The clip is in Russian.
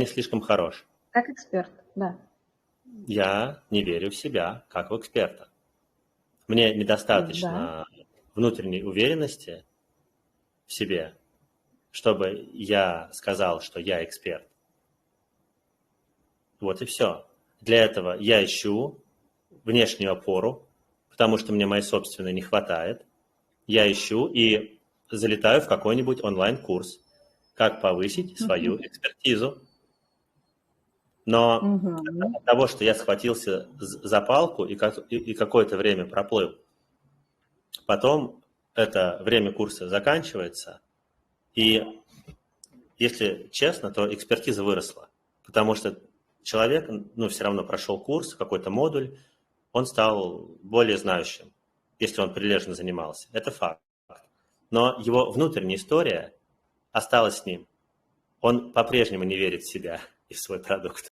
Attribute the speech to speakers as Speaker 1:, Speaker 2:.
Speaker 1: не слишком хорош.
Speaker 2: Как эксперт, да.
Speaker 1: Я не верю в себя как в эксперта. Мне
Speaker 2: Да.
Speaker 1: недостаточно внутренней уверенности в себе, чтобы я сказал, что я эксперт. Вот и все. Для этого я ищу внешнюю опору, потому что мне моей собственной не хватает. Я ищу и залетаю в какой-нибудь онлайн-курс, как повысить свою экспертизу. Но
Speaker 2: Мгм.
Speaker 1: от того, что я схватился за палку и какое-то время проплыл, потом это время курса заканчивается, и если честно, то экспертиза выросла, потому что человек, все равно прошел курс, какой-то модуль, он стал более знающим, если он прилежно занимался. Это факт. Но его внутренняя история осталась с ним. Он по-прежнему не верит в себя и в свой продукт.